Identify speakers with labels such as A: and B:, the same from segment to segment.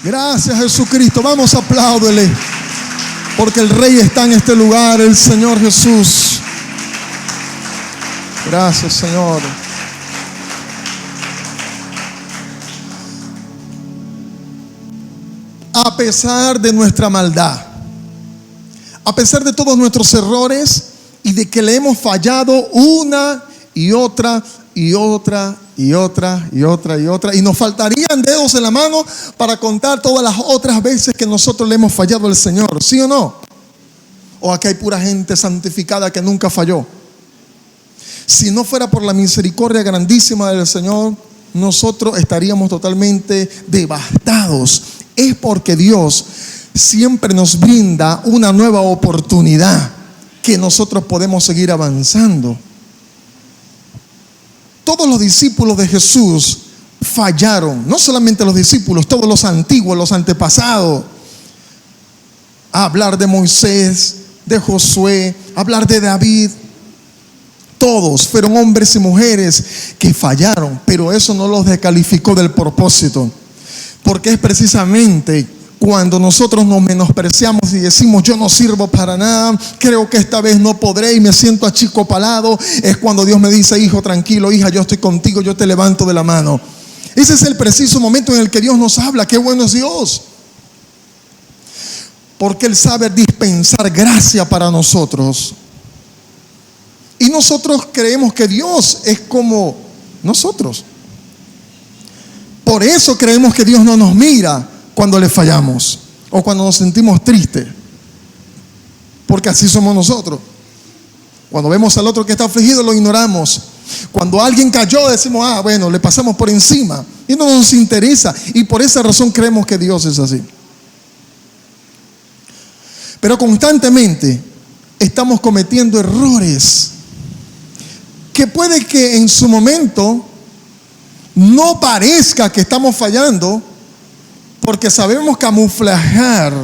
A: Gracias, Jesucristo. Vamos, apláudele, porque el Rey está en este lugar, el Señor Jesús. Gracias, Señor. A pesar de nuestra maldad, a pesar de todos nuestros errores y de que le hemos fallado una y otra y otra y otra y otra y otra, y nos faltarían dedos en la mano para contar todas las otras veces que nosotros le hemos fallado al Señor, ¿sí o no? O aquí hay pura gente santificada que nunca falló. Si no fuera por la misericordia grandísima del Señor, nosotros estaríamos totalmente devastados. Es porque Dios siempre nos brinda una nueva oportunidad que nosotros podemos seguir avanzando. Todos los discípulos de Jesús fallaron, no solamente los discípulos, todos los antiguos, los antepasados. Hablar de Moisés, de Josué, hablar de David, todos fueron hombres y mujeres que fallaron, pero eso no los descalificó del propósito, porque es precisamente cuando nosotros nos menospreciamos y decimos yo no sirvo para nada, creo que esta vez no podré y me siento achicopalado, es cuando Dios me dice: hijo, tranquilo, hija, yo estoy contigo, yo te levanto de la mano. Ese es el preciso momento en el que Dios nos habla. Qué bueno es Dios, porque Él sabe dispensar gracia para nosotros. Y nosotros creemos que Dios es como nosotros. Por eso creemos que Dios no nos mira cuando le fallamos o cuando nos sentimos tristes, porque así somos nosotros. Cuando vemos al otro que está afligido, lo ignoramos. Cuando alguien cayó, decimos: ah, bueno, le pasamos por encima y no nos interesa, y por esa razón creemos que Dios es así. Pero constantemente estamos cometiendo errores que puede que en su momento no parezca que estamos fallando, porque sabemos camuflajear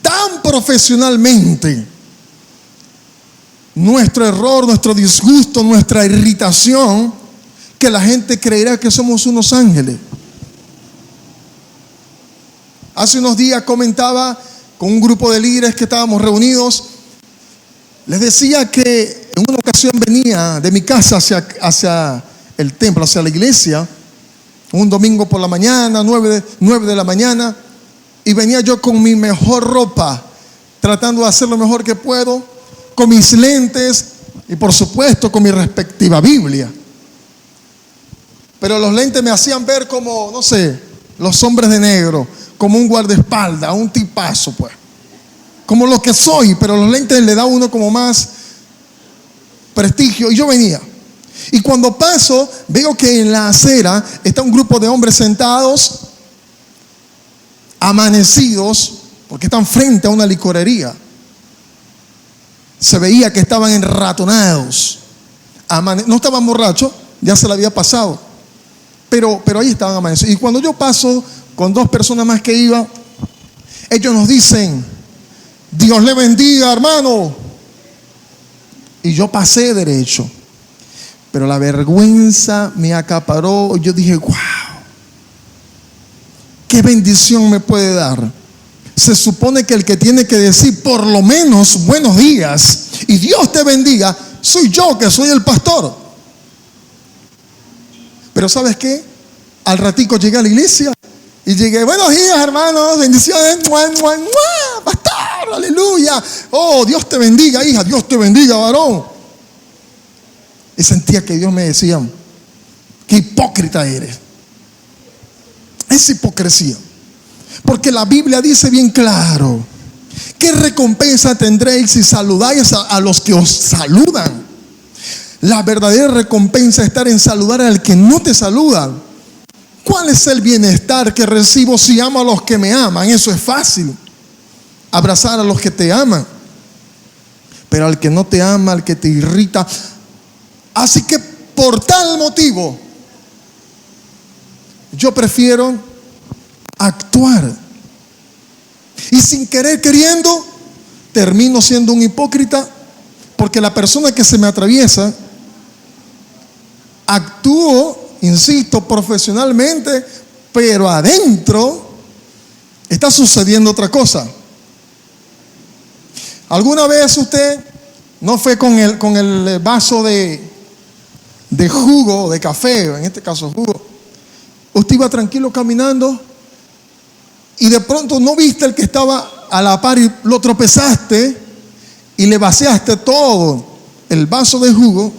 A: tan profesionalmente nuestro error, nuestro disgusto, nuestra irritación, que la gente creerá que somos unos ángeles. Hace unos días comentaba con un grupo de líderes que estábamos reunidos. Les decía que en una ocasión venía de mi casa hacia el templo, hacia la iglesia, un domingo por la mañana, 9 de la mañana, y venía yo con mi mejor ropa, tratando de hacer lo mejor que puedo, con mis lentes y por supuesto con mi respectiva Biblia. Pero los lentes me hacían ver como, no sé, los hombres de negro, como un guardaespaldas, un tipazo, pues, como lo que soy, pero los lentes le da a uno como más prestigio. Y yo venía, y cuando paso, veo que en la acera está un grupo de hombres sentados, amanecidos, porque están frente a una licorería. Se veía que estaban enratonados. No estaban borrachos, ya se le había pasado, pero ahí estaban amanecidos. Y cuando yo paso con 2 personas más que iban, ellos nos dicen: Dios le bendiga, hermano. Y yo pasé derecho, pero la vergüenza me acaparó. Yo dije: wow, qué bendición me puede dar. Se supone que el que tiene que decir por lo menos buenos días y Dios te bendiga, soy yo, que soy el pastor. Pero ¿sabes qué? Al ratico llegué a la iglesia y llegué: buenos días, hermanos, bendiciones, pastor, aleluya. Oh, Dios te bendiga, hija, Dios te bendiga, varón. Y sentía que Dios me decía: qué hipócrita eres. Es hipocresía. Porque la Biblia dice bien claro: ¿qué recompensa tendréis si saludáis a los que os saludan? La verdadera recompensa es estar en saludar al que no te saluda. ¿Cuál es el bienestar que recibo si amo a los que me aman? Eso es fácil. Abrazar a los que te aman. Pero al que no te ama, al que te irrita. Así que por tal motivo, yo prefiero actuar. Y sin querer queriendo, termino siendo un hipócrita, porque la persona que se me atraviesa, actúo, insisto, profesionalmente, pero adentro está sucediendo otra cosa. ¿Alguna vez usted no fue con el vaso de jugo, de café, en este caso jugo? Usted iba tranquilo caminando y de pronto no viste el que estaba a la par y lo tropezaste y le vaciaste todo el vaso de jugo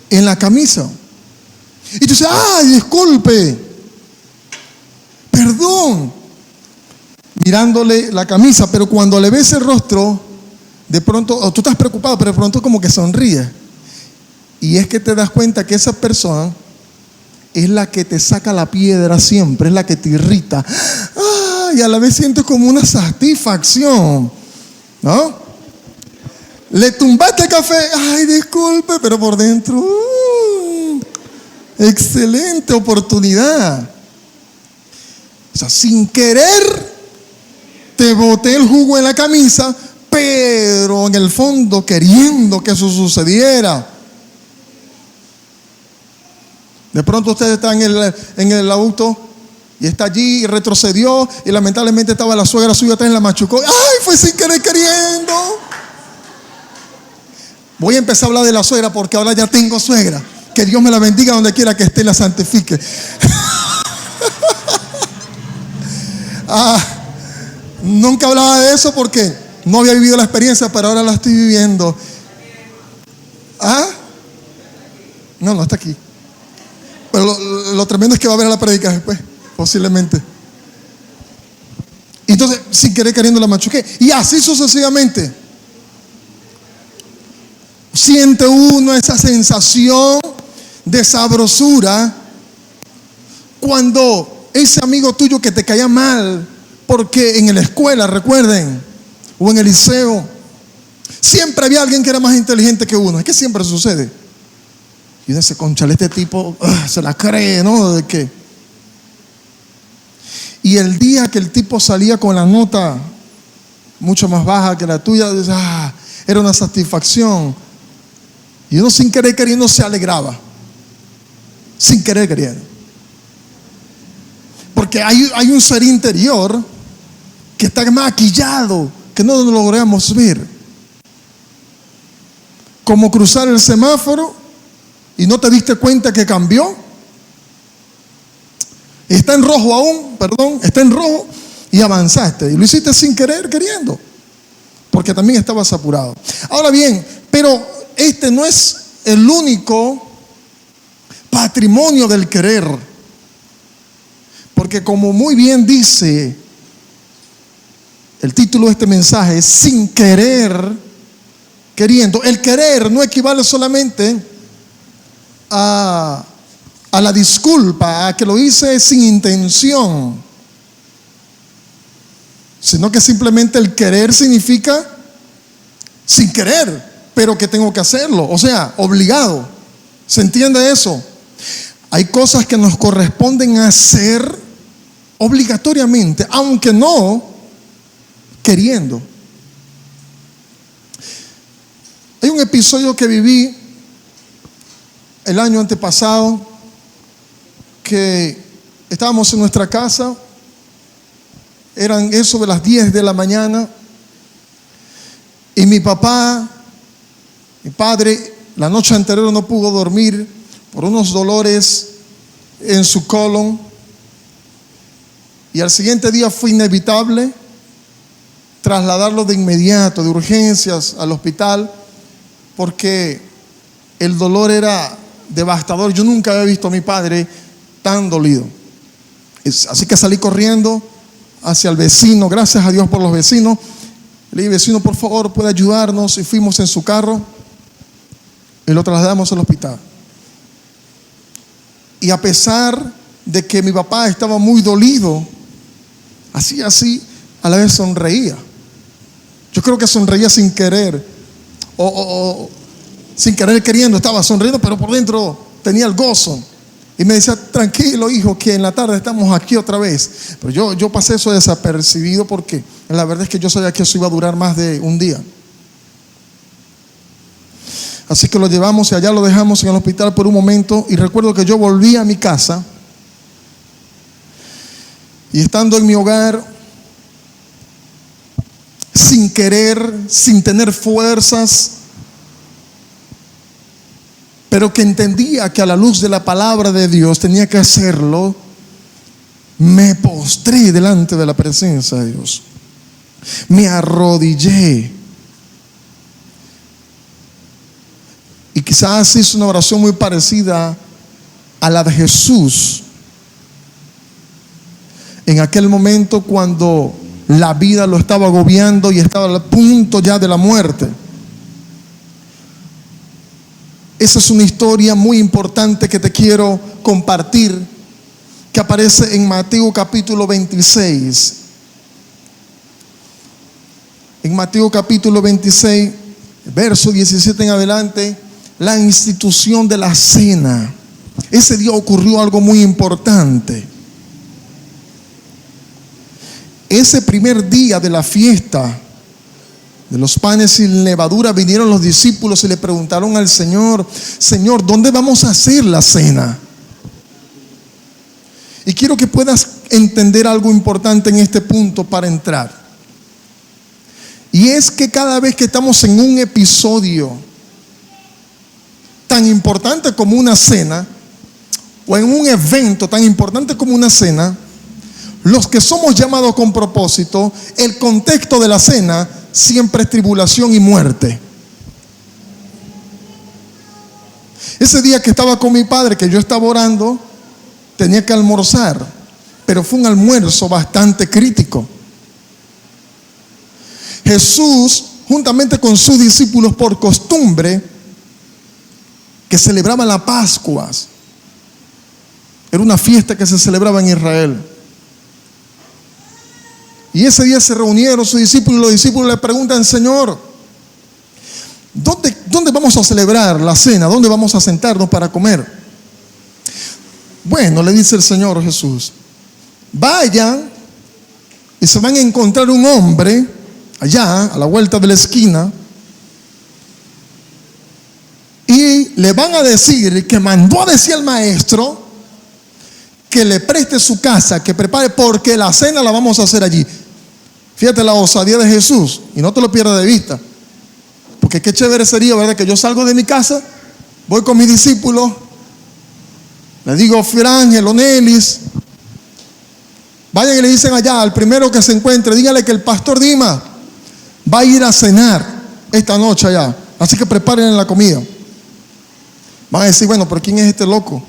A: en la camisa. Y tú dices, ¡ay, disculpe! Perdón. Mirándole la camisa, pero cuando le ves el rostro, de pronto, tú estás preocupado, pero de pronto como que sonríe. Y es que te das cuenta que esa persona es la que te saca la piedra siempre, es la que te irrita. ¡Ah! Y a la vez sientes como una satisfacción, ¿no? Le tumbaste el café, ¡ay, disculpe! Pero por dentro, excelente oportunidad. O sea, sin querer te boté el jugo en la camisa, pero en el fondo queriendo que eso sucediera. De pronto usted está en el auto y está allí y retrocedió y lamentablemente estaba la suegra suya atrás y la machucó. ¡Ay, fue sin querer queriendo! Voy a empezar a hablar de la suegra porque ahora ya tengo suegra. Que Dios me la bendiga donde quiera que esté y la santifique. Nunca hablaba de eso porque no había vivido la experiencia, pero ahora la estoy viviendo. No, está aquí. Pero lo tremendo es que va a ver a la predica después, posiblemente. Entonces, sin querer queriendo la machuqué. Y así sucesivamente. Siente uno esa sensación de sabrosura cuando ese amigo tuyo que te caía mal, porque en la escuela, recuerden, o en el liceo, siempre había alguien que era más inteligente que uno. Es que siempre sucede. Y uno dice, conchale, este tipo se la cree, ¿no? ¿De qué? Y el día que el tipo salía con la nota mucho más baja que la tuya, era una satisfacción. Y uno sin querer queriendo se alegraba. Sin querer queriendo. Porque hay un ser interior que está maquillado, que no lo logramos ver. Como cruzar el semáforo y no te diste cuenta que cambió. Está en rojo aún, está en rojo y avanzaste. Y lo hiciste sin querer queriendo, porque también estabas apurado. Ahora bien, pero este no es el único patrimonio del querer. Porque como muy bien dice el título de este mensaje, es sin querer queriendo. El querer no equivale solamente a la disculpa, a que lo hice sin intención, sino que simplemente el querer significa sin querer, pero que tengo que hacerlo, o sea, obligado. ¿Se entiende eso? Hay cosas que nos corresponden hacer obligatoriamente, aunque no queriendo. Hay un episodio que viví el año antepasado, que estábamos en nuestra casa, eran eso de las 10 de la mañana, y mi padre, la noche anterior no pudo dormir por unos dolores en su colon, y al siguiente día fue inevitable trasladarlo de inmediato, de urgencias, al hospital, porque el dolor era devastador. Yo nunca había visto a mi padre tan dolido. Así que salí corriendo hacia el vecino, gracias a Dios por los vecinos. Le dije, vecino, por favor, puede ayudarnos, y fuimos en su carro y lo trasladamos al hospital. Y a pesar de que mi papá estaba muy dolido, hacía así, a la vez sonreía. Yo creo que sonreía sin querer, o sin querer queriendo, estaba sonriendo, pero por dentro tenía el gozo. Y me decía, tranquilo hijo, que en la tarde estamos aquí otra vez. Pero yo pasé eso desapercibido, porque la verdad es que yo sabía que eso iba a durar más de un día. Así que lo llevamos y allá lo dejamos en el hospital por un momento. Y recuerdo que yo volví a mi casa, y estando en mi hogar, sin querer, sin tener fuerzas, pero que entendía que a la luz de la palabra de Dios tenía que hacerlo, me postré delante de la presencia de Dios. Me arrodillé. Y quizás hice una oración muy parecida a la de Jesús en aquel momento cuando la vida lo estaba agobiando y estaba al punto ya de la muerte. Esa es una historia muy importante que te quiero compartir, que aparece en Mateo capítulo 26. En Mateo capítulo 26, verso 17 en adelante, la institución de la cena. Ese día ocurrió algo muy importante. Ese primer día de la fiesta de los panes sin levadura, vinieron los discípulos y le preguntaron al Señor: Señor, ¿dónde vamos a hacer la cena? Y quiero que puedas entender algo importante en este punto para entrar. Y es que cada vez que estamos en un episodio tan importante como una cena, o en un evento tan importante como una cena, los que somos llamados con propósito, el contexto de la cena siempre es tribulación y muerte. Ese día que estaba con mi padre, que yo estaba orando, tenía que almorzar, pero fue un almuerzo bastante crítico. Jesús, juntamente con sus discípulos, por costumbre, que celebraban las Pascuas. Era una fiesta que se celebraba en Israel. Y ese día se reunieron sus discípulos, y los discípulos le preguntan: Señor, ¿dónde vamos a celebrar la cena? ¿Dónde vamos a sentarnos para comer? Bueno, le dice el Señor Jesús, vayan y se van a encontrar un hombre allá a la vuelta de la esquina, y le van a decir que mandó a decir al maestro que le preste su casa, que prepare, porque la cena la vamos a hacer allí. Fíjate la osadía de Jesús, y no te lo pierdas de vista, porque qué chévere sería, ¿verdad?, que yo salgo de mi casa, voy con mis discípulos, le digo: Frangel, Onelis, vayan y le dicen allá al primero que se encuentre, dígale que el pastor Dimas va a ir a cenar esta noche allá, así que preparen la comida. Van a decir: bueno, pero ¿quién es este loco?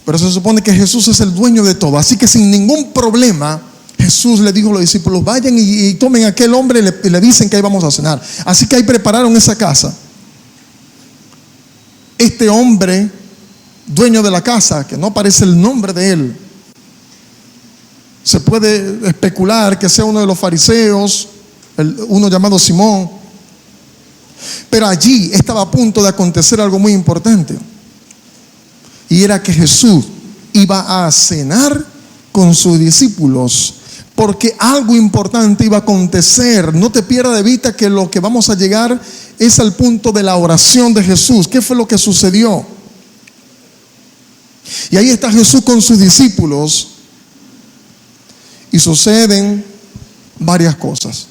A: Pero se supone que Jesús es el dueño de todo, así que sin ningún problema Jesús le dijo a los discípulos: vayan y tomen a aquel hombre y le dicen que ahí vamos a cenar. Así que ahí prepararon esa casa. Este hombre, dueño de la casa, que no aparece el nombre de él, se puede especular que sea uno de los fariseos, uno llamado Simón. Pero allí estaba a punto de acontecer algo muy importante, y era que Jesús iba a cenar con sus discípulos, porque algo importante iba a acontecer. No te pierdas de vista que lo que vamos a llegar es al punto de la oración de Jesús. ¿Qué fue lo que sucedió? Y ahí está Jesús con sus discípulos, y suceden varias cosas.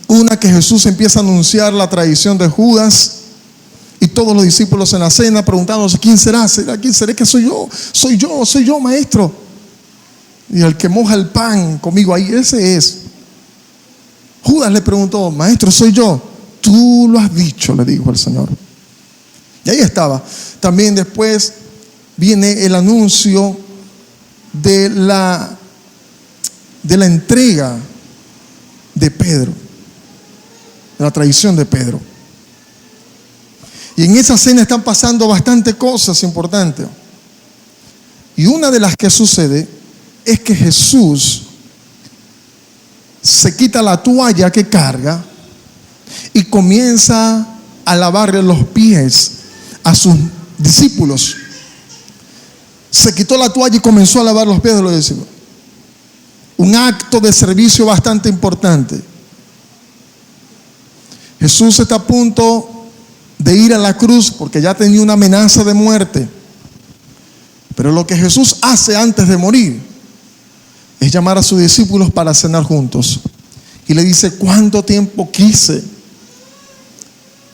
A: Una, que Jesús empieza a anunciar la traición de Judas, y todos los discípulos en la cena preguntándose: ¿quién será? ¿Quién será? Que soy yo, maestro. Y el que moja el pan conmigo ahí, ese es. Judas le preguntó: maestro, soy yo. Tú lo has dicho, le dijo el Señor. Y ahí estaba. También después viene el anuncio de la entrega de Pedro, de la traición de Pedro. Y en esa cena están pasando bastantes cosas importantes. Y una de las que sucede es que Jesús se quita la toalla que carga y comienza a lavarle los pies a sus discípulos. Se quitó la toalla y comenzó a lavar los pies de los discípulos. Un acto de servicio bastante importante. Jesús está a punto de ir a la cruz porque ya tenía una amenaza de muerte. Pero lo que Jesús hace antes de morir es llamar a sus discípulos para cenar juntos. Y le dice: ¿cuánto tiempo quise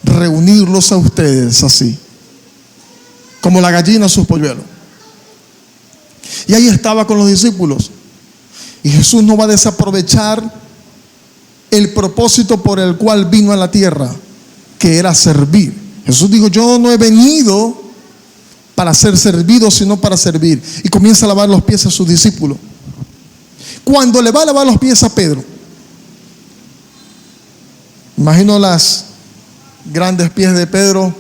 A: reunirlos a ustedes así, como la gallina a sus polluelos? Y ahí estaba con los discípulos. Y Jesús no va a desaprovechar el propósito por el cual vino a la tierra, que era servir. Jesús dijo: yo no he venido para ser servido, sino para servir. Y comienza a lavar los pies a sus discípulos. Cuando le va a lavar los pies a Pedro, imagino las grandes pies de Pedro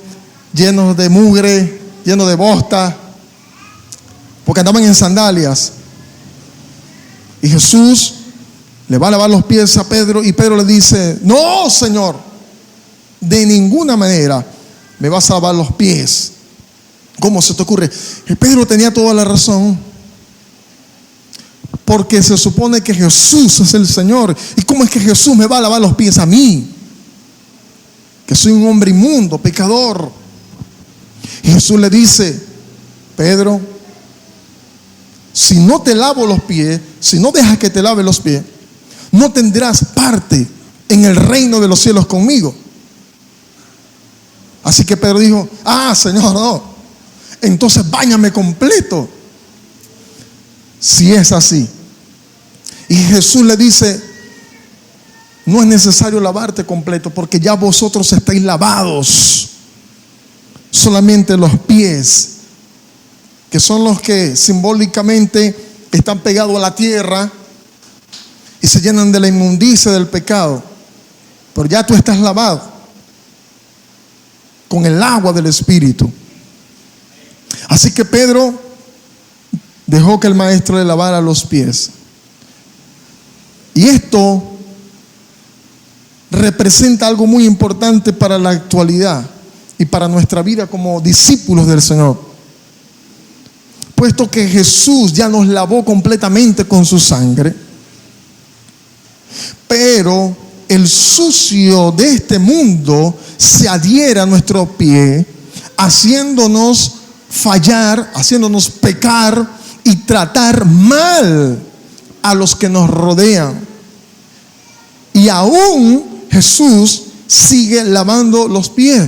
A: llenos de mugre, llenos de bosta, porque andaban en sandalias. Y Jesús le va a lavar los pies a Pedro y Pedro le dice: no, Señor, de ninguna manera me vas a lavar los pies. ¿Cómo se te ocurre? Y Pedro tenía toda la razón, porque se supone que Jesús es el Señor. ¿Y cómo es que Jesús me va a lavar los pies a mí, que soy un hombre inmundo, pecador? Y Jesús le dice: Pedro, si no te lavo los pies, si no dejas que te lave los pies, no tendrás parte en el reino de los cielos conmigo. Así que Pedro dijo: ah, Señor, no, entonces báñame completo, si es así. Y Jesús le dice: no es necesario lavarte completo, porque ya vosotros estáis lavados. Solamente los pies, que son los que simbólicamente están pegados a la tierra y se llenan de la inmundicia del pecado. Pero ya tú estás lavado con el agua del Espíritu. Así que Pedro dejó que el maestro le lavara los pies. Y esto representa algo muy importante para la actualidad y para nuestra vida como discípulos del Señor, puesto que Jesús ya nos lavó completamente con su sangre. Pero el sucio de este mundo se adhiere a nuestro pie, haciéndonos fallar, haciéndonos pecar y tratar mal a los que nos rodean. Y aún Jesús sigue lavando los pies.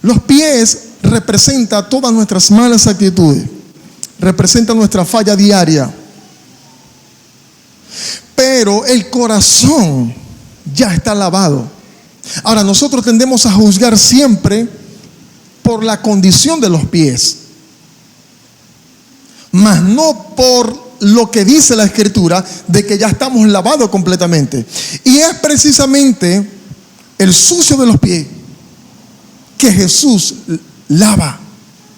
A: Los pies representan todas nuestras malas actitudes, representan nuestra falla diaria. Pero el corazón ya está lavado. Ahora, nosotros tendemos a juzgar siempre por la condición de los pies, mas no por lo que dice la Escritura de que ya estamos lavados completamente. Y es precisamente el sucio de los pies que Jesús lava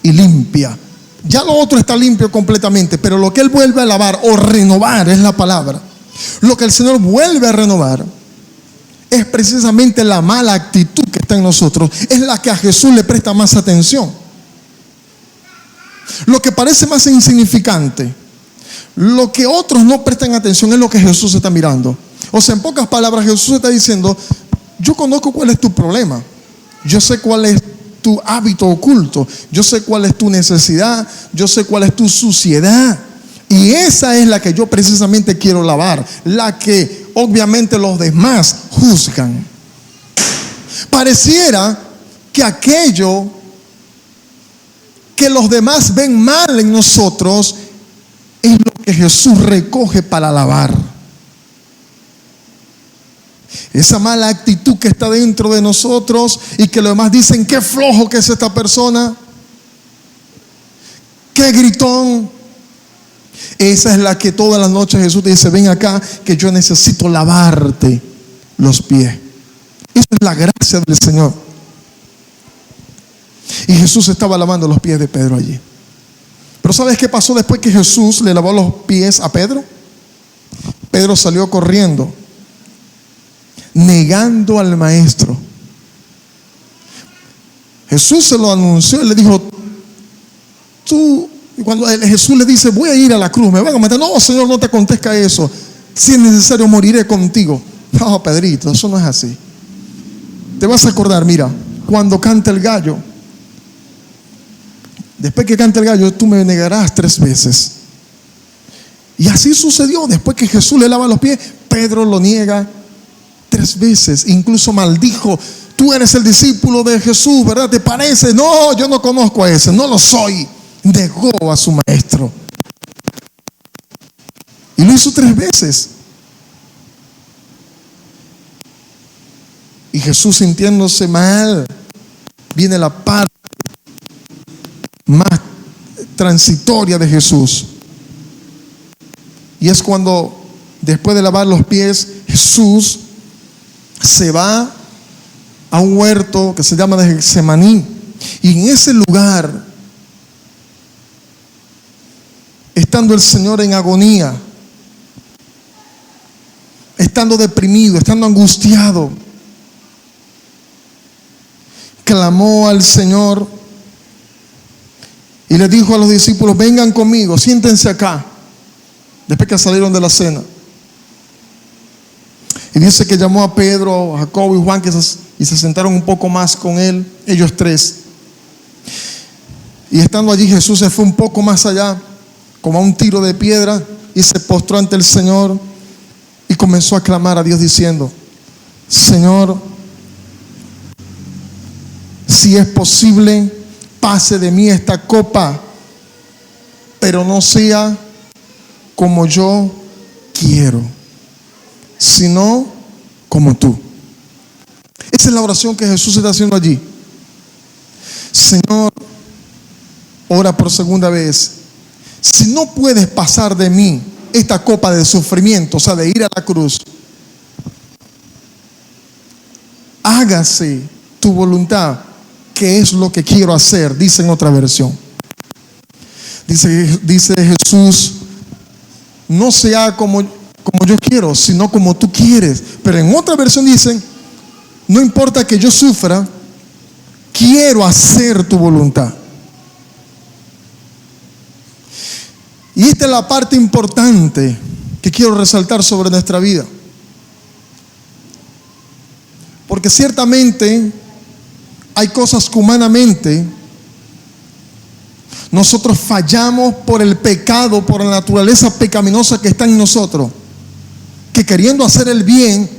A: y limpia. Ya lo otro está limpio completamente, pero lo que Él vuelve a lavar o renovar es la palabra. Lo que el Señor vuelve a renovar es precisamente la mala actitud que está en nosotros. Es la que a Jesús le presta más atención. Lo que parece más insignificante, lo que otros no prestan atención, es lo que Jesús está mirando. O sea, en pocas palabras, Jesús está diciendo: yo conozco cuál es tu problema, yo sé cuál es tu hábito oculto, yo sé cuál es tu necesidad, yo sé cuál es tu suciedad. Y esa es la que yo precisamente quiero lavar, la que obviamente los demás juzgan. Pareciera que aquello que los demás ven mal en nosotros es lo que Jesús recoge para lavar. Esa mala actitud que está dentro de nosotros y que los demás dicen: qué flojo que es esta persona, qué gritón. Esa es la que todas las noches Jesús te dice: ven acá, que yo necesito lavarte los pies. Esa es la gracia del Señor. Y Jesús estaba lavando los pies de Pedro allí. Pero ¿sabes qué pasó después que Jesús le lavó los pies a Pedro? Pedro salió corriendo, negando al maestro. Jesús se lo anunció y le dijo, y cuando Jesús le dice, voy a ir a la cruz, me van a matar. No, Señor, no te acontezca eso. Si es necesario, moriré contigo. No, Pedrito, eso no es así. Te vas a acordar, mira, cuando canta el gallo, después que canta el gallo, tú me negarás 3 veces. Y así sucedió. Después que Jesús le lava los pies, Pedro lo niega 3 veces. Incluso maldijo, tú eres el discípulo de Jesús, ¿verdad? ¿Te parece? No, yo no conozco a ese, no lo soy. Negó a su maestro. Y lo hizo 3 veces. Y Jesús, sintiéndose mal, viene la parte más transitoria de Jesús. Y es cuando, después de lavar los pies, Jesús se va a un huerto que se llama de Getsemaní. Y en ese lugar, estando el Señor en agonía, estando deprimido, estando angustiado, clamó al Señor y le dijo a los discípulos, vengan conmigo, siéntense acá. Después que salieron de la cena. Y dice que llamó a Pedro, a Jacobo y Juan y se sentaron un poco más con él, ellos 3. Y estando allí, Jesús se fue un poco más allá, como a un tiro de piedra, y se postró ante el Señor y comenzó a clamar a Dios diciendo, Señor, si es posible, pase de mí esta copa, pero no sea como yo quiero, sino como tú. Esa es la oración que Jesús está haciendo allí. Señor, ora por segunda vez. Si no puedes pasar de mí esta copa de sufrimiento, o sea, de ir a la cruz, hágase tu voluntad, que es lo que quiero hacer, dice en otra versión. Dice Jesús, no sea como yo quiero, sino como tú quieres. Pero en otra versión dicen, no importa que yo sufra, quiero hacer tu voluntad. Y esta es la parte importante que quiero resaltar sobre nuestra vida. Porque ciertamente hay cosas que humanamente nosotros fallamos por el pecado, por la naturaleza pecaminosa que está en nosotros, que queriendo hacer el bien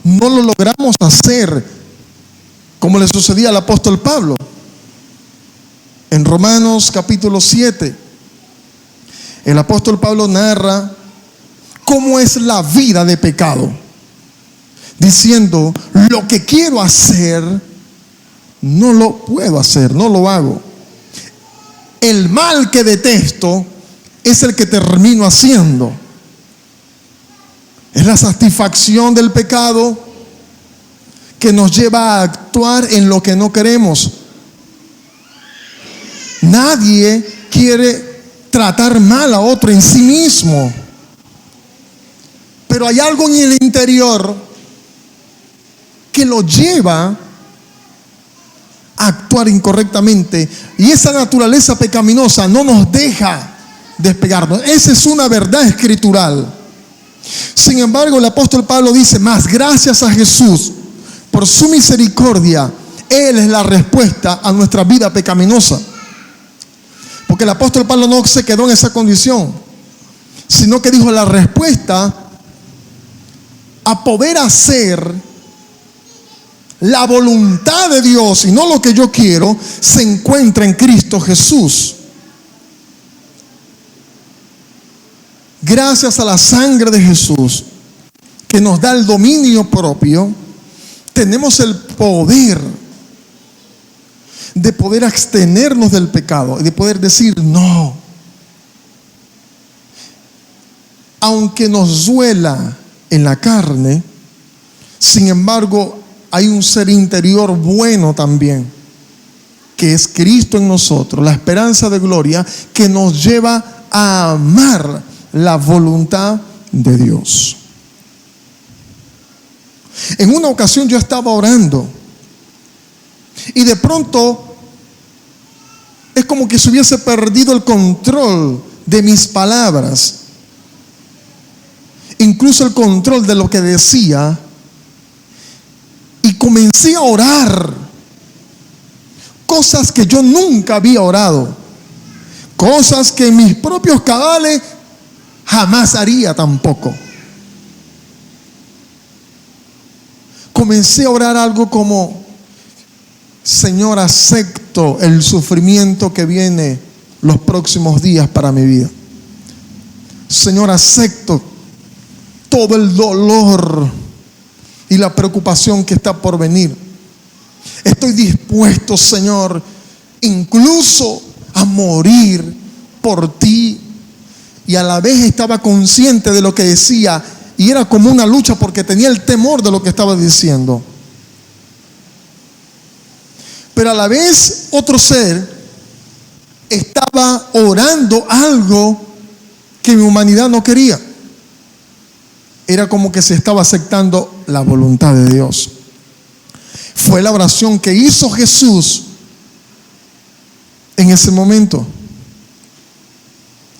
A: no lo logramos hacer, como le sucedía al apóstol Pablo. En Romanos capítulo 7, el apóstol Pablo narra cómo es la vida de pecado, diciendo, lo que quiero hacer no lo puedo hacer, no lo hago. El mal que detesto es el que termino haciendo. Es la satisfacción del pecado que nos lleva a actuar en lo que no queremos. Nadie quiere tratar mal a otro en sí mismo, pero hay algo en el interior que lo lleva a actuar incorrectamente, y esa naturaleza pecaminosa no nos deja despegarnos. Esa es una verdad escritural. Sin embargo, el apóstol Pablo dice, más gracias a Jesús por su misericordia, Él es la respuesta a nuestra vida pecaminosa. Porque el apóstol Pablo no se quedó en esa condición, sino que dijo, la respuesta a poder hacer la voluntad de Dios y no lo que yo quiero, se encuentra en Cristo Jesús. Gracias a la sangre de Jesús, que nos da el dominio propio, tenemos el poder de poder abstenernos del pecado y de poder decir no. Aunque nos duela en la carne, sin embargo, hay un ser interior bueno también, que es Cristo en nosotros, la esperanza de gloria que nos lleva a amar la voluntad de Dios. En una ocasión yo estaba orando y de pronto es como que se hubiese perdido el control de mis palabras, incluso el control de lo que decía, y comencé a orar cosas que yo nunca había orado, cosas que en mis propios cabales jamás haría tampoco. Comencé a orar algo como: Señor, acepto el sufrimiento que viene los próximos días para mi vida. Señor, acepto todo el dolor y la preocupación que está por venir. Estoy dispuesto, Señor, incluso a morir por ti. Y a la vez estaba consciente de lo que decía, y era como una lucha porque tenía el temor de lo que estaba diciendo. Pero a la vez otro ser estaba orando algo que mi humanidad no quería. Era como que se estaba aceptando la voluntad de Dios. Fue la oración que hizo Jesús en ese momento,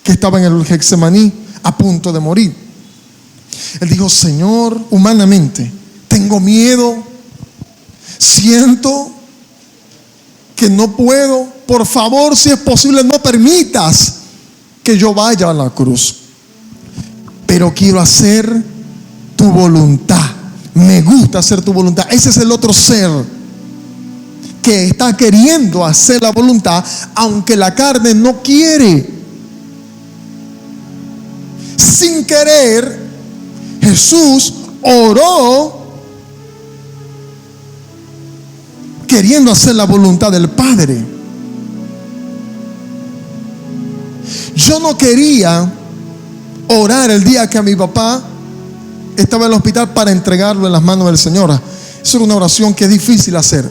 A: que estaba en el Getsemaní a punto de morir. Él dijo: Señor, humanamente tengo miedo, siento que no puedo, por favor, si es posible, no permitas que yo vaya a la cruz, pero quiero hacer tu voluntad. Me gusta hacer tu voluntad. Ese es el otro ser que está queriendo hacer la voluntad, aunque la carne no quiere. Sin querer, Jesús oró queriendo hacer la voluntad del Padre. Yo no quería orar el día que a mi papá estaba en el hospital para entregarlo en las manos del Señor. Eso era una oración que es difícil hacer.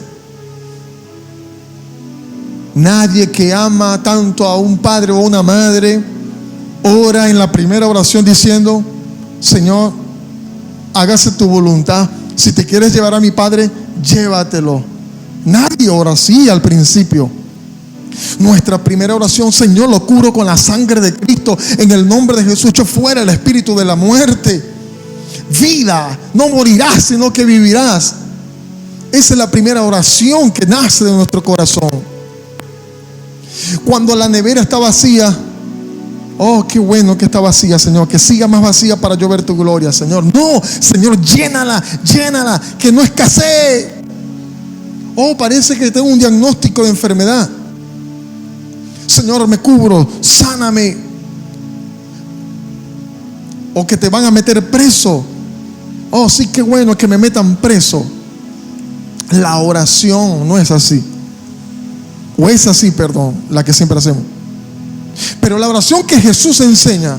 A: Nadie que ama tanto a un padre o una madre ora en la primera oración diciendo: Señor, hágase tu voluntad. Si te quieres llevar a mi padre, llévatelo. Nadie ora así al principio. Nuestra primera oración: Señor, lo cubro con la sangre de Cristo. En el nombre de Jesús, echo fuera el espíritu de la muerte. Vida, no morirás, sino que vivirás. Esa es la primera oración que nace de nuestro corazón. Cuando la nevera está vacía, oh, qué bueno que está vacía, Señor, que siga más vacía para yo ver tu gloria, Señor. No, Señor, llénala, llénala, que no escasee. Oh, parece que tengo un diagnóstico de enfermedad. Señor, me cubro, sáname. O que te van a meter preso. Oh, sí, qué bueno que me metan preso. La oración no es así. O es así, perdón, la que siempre hacemos. Pero la oración que Jesús enseña,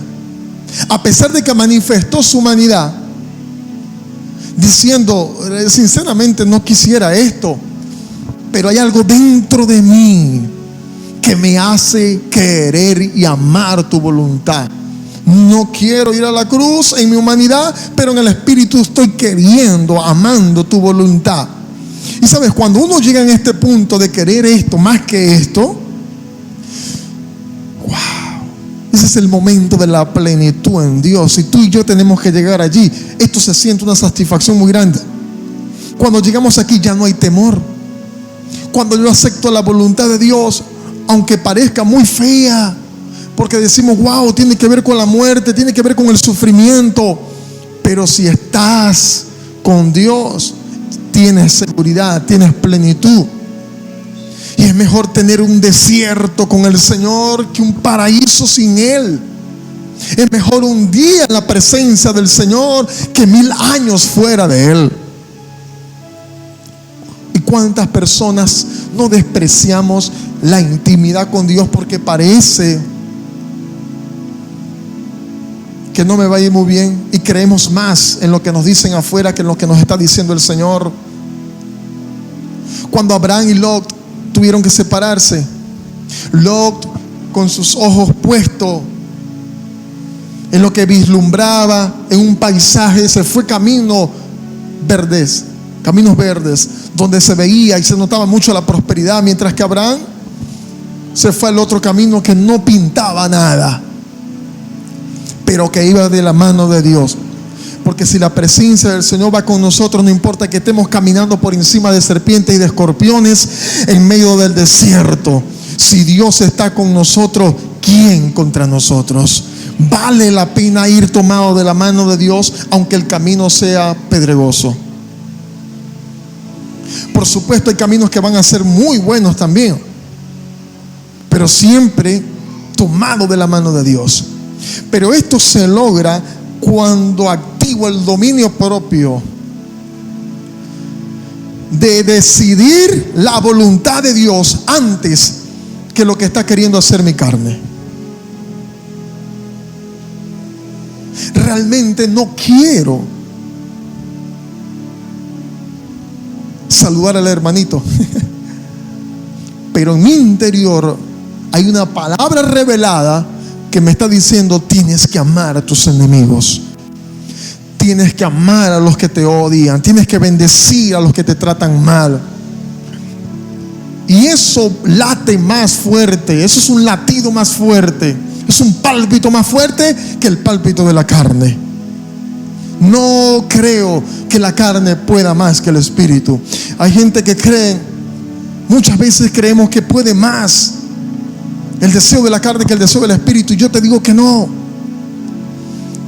A: a pesar de que manifestó su humanidad, diciendo: sinceramente no quisiera esto, pero hay algo dentro de mí que me hace querer y amar tu voluntad. No quiero ir a la cruz en mi humanidad, pero en el espíritu estoy queriendo, amando tu voluntad. Y sabes, cuando uno llega en este punto de querer esto más que esto, wow, ese es el momento de la plenitud en Dios. Y tú y yo tenemos que llegar allí. Esto se siente una satisfacción muy grande. Cuando llegamos aquí ya no hay temor. Cuando yo acepto la voluntad de Dios, aunque parezca muy fea, porque decimos: wow, tiene que ver con la muerte, tiene que ver con el sufrimiento. Pero si estás con Dios, tienes seguridad, tienes plenitud. Y es mejor tener un desierto con el Señor que un paraíso sin Él. Es mejor un día en la presencia del Señor que 1000 años fuera de Él. ¿Y cuántas personas no despreciamos la intimidad con Dios porque parece que no me va a ir muy bien, y creemos más en lo que nos dicen afuera que en lo que nos está diciendo el Señor? Cuando Abraham y Lot tuvieron que separarse. Lot, con sus ojos puestos en lo que vislumbraba en un paisaje, se fue caminos verdes, donde se veía y se notaba mucho la prosperidad, mientras que Abraham se fue al otro camino que no pintaba nada, pero que iba de la mano de Dios. Porque si la presencia del Señor va con nosotros, no importa que estemos caminando por encima de serpientes y de escorpiones en medio del desierto. Si Dios está con nosotros, ¿quién contra nosotros? Vale la pena ir tomado de la mano de Dios, aunque el camino sea pedregoso. Por supuesto, hay caminos que van a ser muy buenos también, pero siempre tomado de la mano de Dios. Pero esto se logra cuando activo el dominio propio de decidir la voluntad de Dios antes que lo que está queriendo hacer mi carne. Realmente no quiero saludar al hermanito, pero en mi interior hay una palabra revelada que me está diciendo: tienes que amar a tus enemigos, tienes que amar a los que te odian, tienes que bendecir a los que te tratan mal. Y eso late más fuerte, eso es un latido más fuerte, es un pálpito más fuerte que el pálpito de la carne. No creo que la carne pueda más que el espíritu. Hay gente que cree, muchas veces creemos que puede más el deseo de la carne que el deseo del espíritu, y yo te digo que no.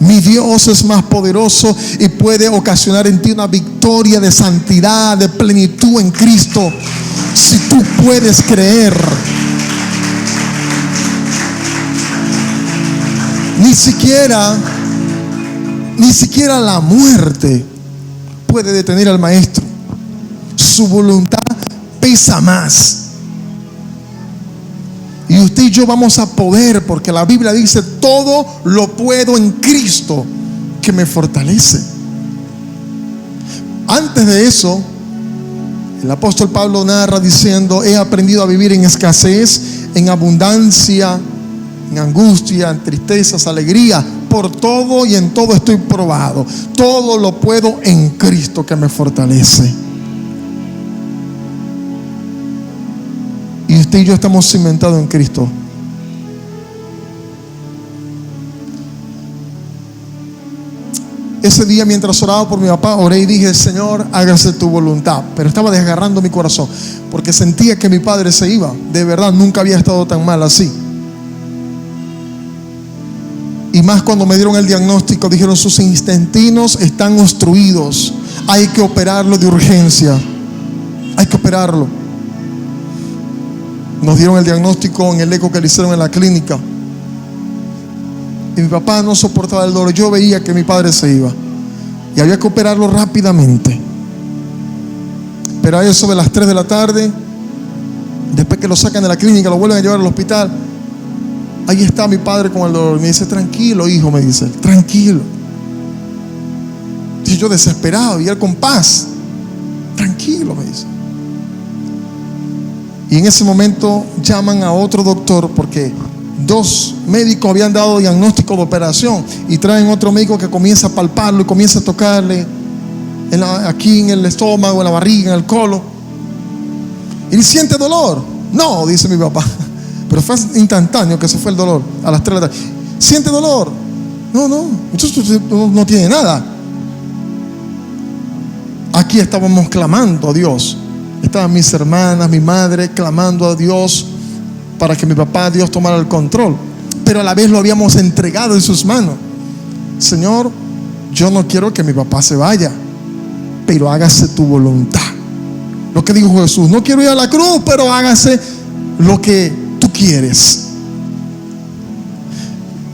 A: Mi Dios es más poderoso y puede ocasionar en ti una victoria de santidad, de plenitud en Cristo, si tú puedes creer. Ni siquiera la muerte puede detener al maestro. Su voluntad pesa más. Y usted y yo vamos a poder, porque la Biblia dice: todo lo puedo en Cristo que me fortalece. Antes de eso, el apóstol Pablo narra diciendo: he aprendido a vivir en escasez, en abundancia, en angustia, en tristezas, alegría. Por todo y en todo estoy probado. Todo lo puedo en Cristo que me fortalece. Y usted y yo estamos cimentados en Cristo. Ese día, mientras oraba por mi papá, oré y dije: Señor, hágase tu voluntad. Pero estaba desgarrando mi corazón, porque sentía que mi padre se iba. De verdad, nunca había estado tan mal así. Y más cuando me dieron el diagnóstico, dijeron: sus intestinos están obstruidos, hay que operarlo de urgencia, hay que operarlo. Nos dieron el diagnóstico en el eco que le hicieron en la clínica. Y mi papá no soportaba el dolor. Yo veía que mi padre se iba y había que operarlo rápidamente. Pero a eso de las 3 de la tarde, después que lo sacan de la clínica, lo vuelven a llevar al hospital, ahí está mi padre con el dolor. Me dice: tranquilo, hijo, me dice, tranquilo. Y yo desesperado, y él con paz: tranquilo, me dice. Y en ese momento llaman a otro doctor, porque 2 médicos habían dado diagnóstico de operación, y traen otro médico que comienza a palparlo y comienza a tocarle aquí en el estómago, en la barriga, en el colon. ¿Y siente dolor? No, dice mi papá. Pero fue instantáneo que se fue el dolor a las 3 de la tarde. ¿Siente dolor? No, entonces no tiene nada. Aquí estábamos clamando a Dios. Estaban mis hermanas, mi madre, clamando a Dios para que mi papá, Dios, tomara el control. Pero a la vez lo habíamos entregado en sus manos. Señor, yo no quiero que mi papá se vaya, pero hágase tu voluntad. Lo que dijo Jesús: no quiero ir a la cruz, pero hágase lo que tú quieres.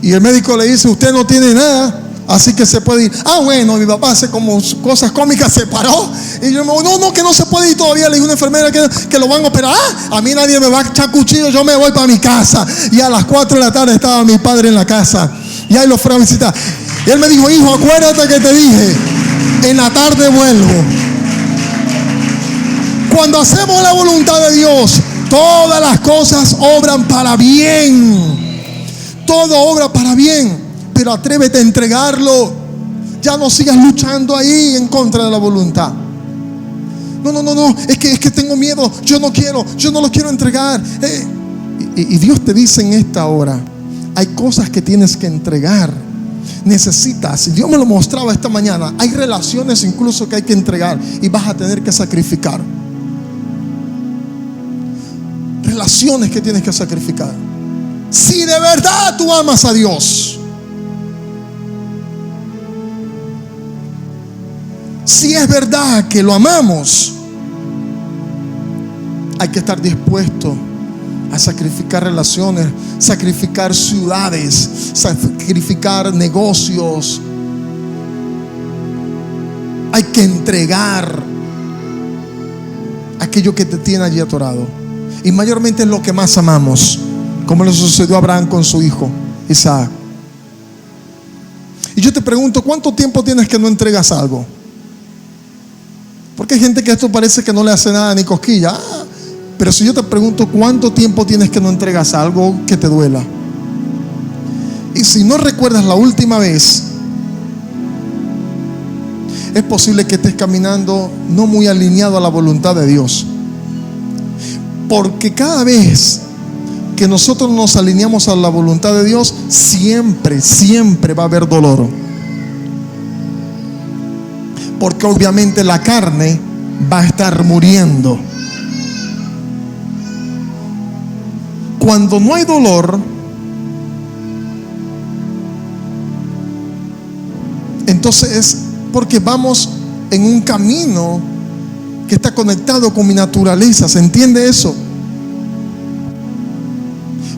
A: Y el médico le dice: usted no tiene nada, así que se puede ir. Bueno, mi papá hace como cosas cómicas, se paró. Y yo me digo: no, que no se puede ir todavía. Le dije a una enfermera que lo van a operar. A mí nadie me va a echar cuchillo, yo me voy para mi casa. Y a las 4 de la tarde estaba mi padre en la casa, y ahí lo fue a visitar. Y él me dijo: hijo, acuérdate que te dije, en la tarde vuelvo. Cuando hacemos la voluntad de Dios, todas las cosas obran para bien. Todo obra para bien. Pero atrévete a entregarlo. Ya no sigas luchando ahí en contra de la voluntad. No, es que tengo miedo, yo no lo quiero entregar. Y Dios te dice en esta hora, hay cosas que tienes que entregar. Necesitas, y Dios me lo mostraba esta mañana, hay relaciones incluso que hay que entregar y vas a tener que sacrificar. Relaciones que tienes que sacrificar. Si de verdad tú amas a Dios, si es verdad que lo amamos, hay que estar dispuesto a sacrificar relaciones, sacrificar ciudades, sacrificar negocios. Hay que entregar aquello que te tiene allí atorado. Y mayormente es lo que más amamos, como le sucedió a Abraham con su hijo Isaac. Y yo te pregunto, ¿cuánto tiempo tienes que no entregas algo? Porque hay gente que esto parece que no le hace nada ni cosquilla. Pero si yo te pregunto, ¿cuánto tiempo tienes que no entregas algo que te duela? Y si no recuerdas la última vez, es posible que estés caminando no muy alineado a la voluntad de Dios. Porque cada vez que nosotros nos alineamos a la voluntad de Dios, siempre va a haber dolor. Porque obviamente la carne va a estar muriendo. Cuando no hay dolor, entonces es porque vamos en un camino que está conectado con mi naturaleza. ¿Se entiende eso?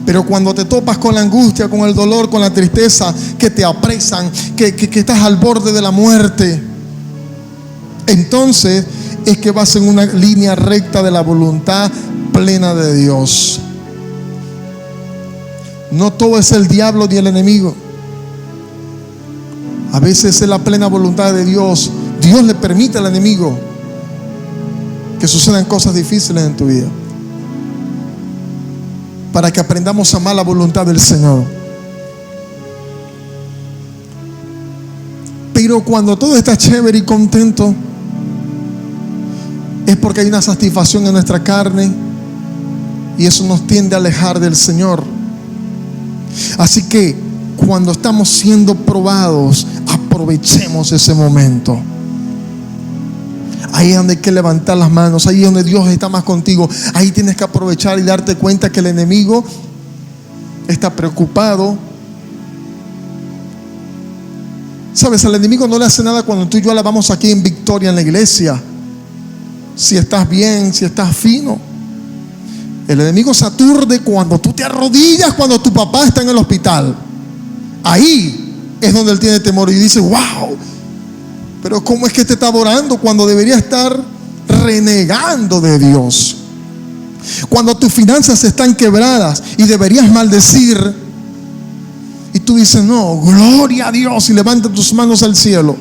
A: Pero cuando te topas con la angustia, con el dolor, con la tristeza, que te apresan, que estás al borde de la muerte, entonces es que vas en una línea recta de la voluntad plena de Dios. No todo es el diablo ni el enemigo. A veces es la plena voluntad de Dios. Dios le permite al enemigo que sucedan cosas difíciles en tu vida, para que aprendamos a amar la voluntad del Señor. Pero cuando todo está chévere y contento, es porque hay una satisfacción en nuestra carne, y eso nos tiende a alejar del Señor. Así que cuando estamos siendo probados, aprovechemos ese momento. Ahí es donde hay que levantar las manos, ahí es donde Dios está más contigo. Ahí tienes que aprovechar y darte cuenta que el enemigo está preocupado. Sabes, al enemigo no le hace nada cuando tú y yo alabamos aquí en victoria en la iglesia. Si estás bien, si estás fino. El enemigo se aturde cuando tú te arrodillas, cuando tu papá está en el hospital. Ahí es donde él tiene temor y dice, wow, pero ¿cómo es que te está adorando cuando debería estar renegando de Dios? Cuando tus finanzas están quebradas y deberías maldecir, y tú dices, no, gloria a Dios, y levanta tus manos al cielo.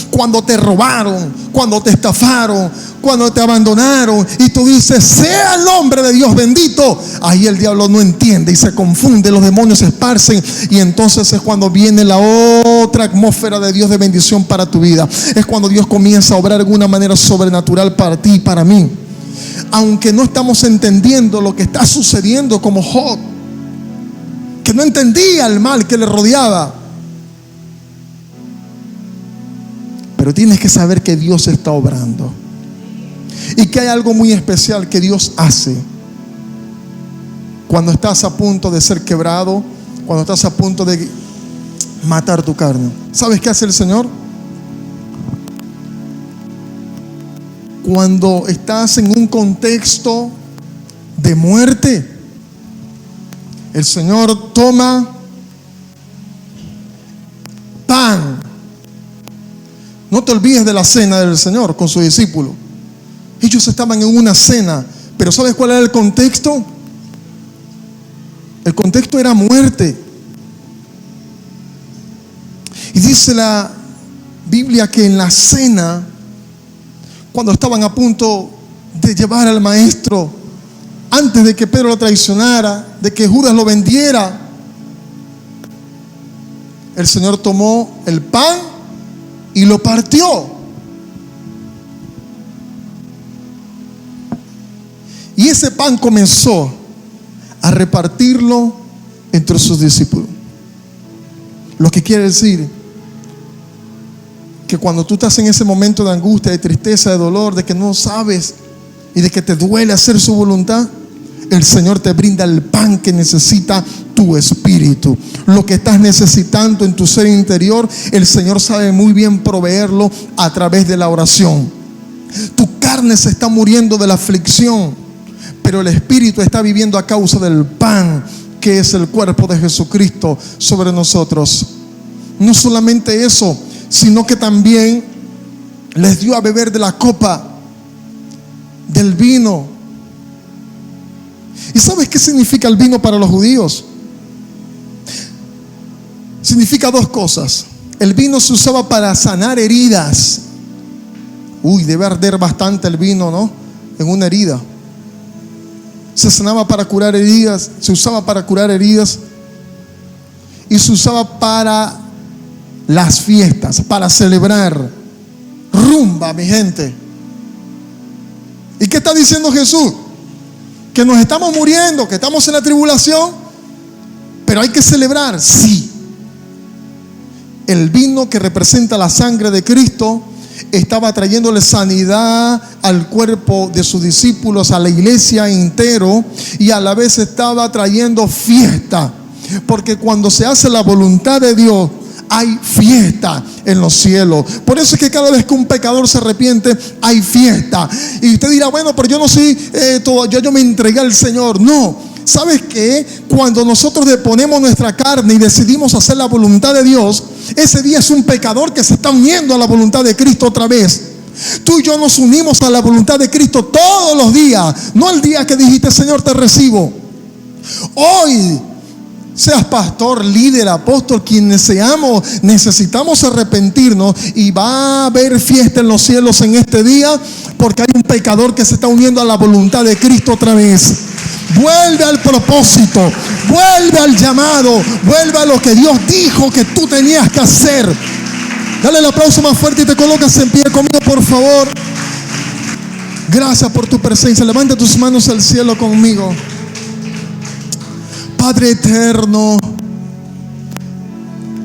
A: Cuando te robaron, cuando te estafaron, cuando te abandonaron, y tú dices, sea el nombre de Dios bendito, ahí el diablo no entiende y se confunde, los demonios se esparcen, y entonces es cuando viene la otra atmósfera de Dios de bendición para tu vida. Es cuando Dios comienza a obrar de alguna manera sobrenatural para ti y para mí, aunque no estamos entendiendo lo que está sucediendo, como Job, que no entendía el mal que le rodeaba. Pero tienes que saber que Dios está obrando y que hay algo muy especial que Dios hace cuando estás a punto de ser quebrado, cuando estás a punto de matar tu carne. ¿Sabes qué hace el Señor? Cuando estás en un contexto de muerte, el Señor toma pan. No te olvides de la cena del Señor con sus discípulos. Ellos estaban en una cena, pero ¿sabes cuál era el contexto? El contexto era muerte. Y dice la Biblia que en la cena, cuando estaban a punto de llevar al maestro antes de que Pedro lo traicionara, de que Judas lo vendiera, el Señor tomó el pan y lo partió. Y ese pan comenzó a repartirlo entre sus discípulos. Lo que quiere decir que cuando tú estás en ese momento de angustia, de tristeza, de dolor, de que no sabes y de que te duele hacer su voluntad, el Señor te brinda el pan que necesita tu espíritu. Lo que estás necesitando en tu ser interior, el Señor sabe muy bien proveerlo a través de la oración. Tu carne se está muriendo de la aflicción, pero el espíritu está viviendo a causa del pan que es el cuerpo de Jesucristo sobre nosotros. No solamente eso, sino que también les dio a beber de la copa del vino. ¿Y sabes qué significa el vino para los judíos? Significa dos cosas. El vino se usaba para sanar heridas. Debe arder bastante el vino, ¿no? En una herida. Se sanaba para curar heridas, se usaba para curar heridas y se usaba para las fiestas, para celebrar. Rumba, mi gente. ¿Y qué está diciendo Jesús? Que nos estamos muriendo, que estamos en la tribulación, pero hay que celebrar. Sí. El vino que representa la sangre de Cristo estaba trayéndole sanidad al cuerpo de sus discípulos, a la iglesia entero, y a la vez estaba trayendo fiesta, porque cuando se hace la voluntad de Dios hay fiesta en los cielos. Por eso es que cada vez que un pecador se arrepiente hay fiesta. Y usted dirá, bueno, pero yo no soy yo me entregué al Señor. No, ¿sabes qué? Cuando nosotros deponemos nuestra carne y decidimos hacer la voluntad de Dios, ese día es un pecador que se está uniendo a la voluntad de Cristo otra vez. Tú y yo nos unimos a la voluntad de Cristo todos los días, no el día que dijiste, Señor, te recibo. Hoy, seas pastor, líder, apóstol, quienes seamos, necesitamos arrepentirnos, y va a haber fiesta en los cielos en este día, porque hay un pecador que se está uniendo a la voluntad de Cristo otra vez. Vuelve al propósito, vuelve al llamado, vuelve a lo que Dios dijo que tú tenías que hacer. Dale el aplauso más fuerte y te colocas en pie conmigo, por favor. Gracias por tu presencia. Levanta tus manos al cielo conmigo. Padre eterno,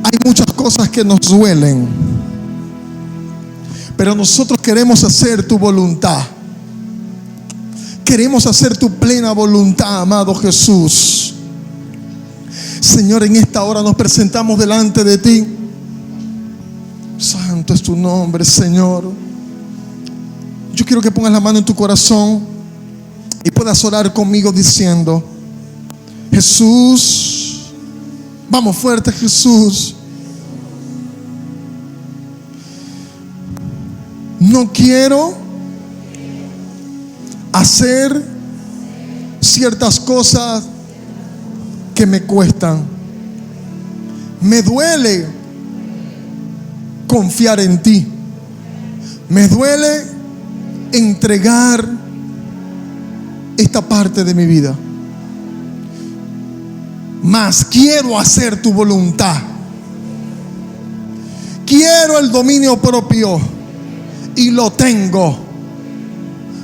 A: hay muchas cosas que nos duelen, pero nosotros queremos hacer tu voluntad. Queremos hacer tu plena voluntad, amado Jesús. Señor, en esta hora nos presentamos delante de ti. Santo es tu nombre, Señor. Yo quiero que pongas la mano en tu corazón y puedas orar conmigo diciendo: Jesús, vamos fuerte, Jesús. No quiero hacer ciertas cosas que me cuestan. Me duele confiar en ti. Me duele entregar esta parte de mi vida. Mas quiero hacer tu voluntad. Quiero el dominio propio y lo tengo.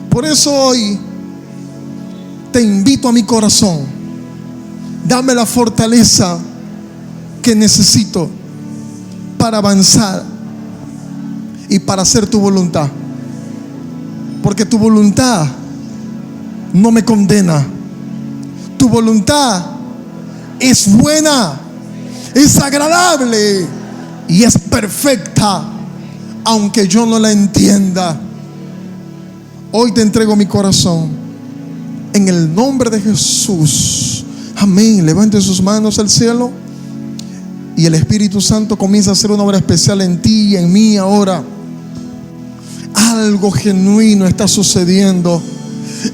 A: Por eso hoy te invito a mi corazón. Dame la fortaleza que necesito para avanzar y para hacer tu voluntad. Porque tu voluntad no me condena. Tu voluntad es buena, es agradable y es perfecta, aunque yo no la entienda. Hoy te entrego mi corazón en el nombre de Jesús. Amén. Levante sus manos al cielo y el Espíritu Santo comienza a hacer una obra especial en ti y en mí ahora. Algo genuino está sucediendo.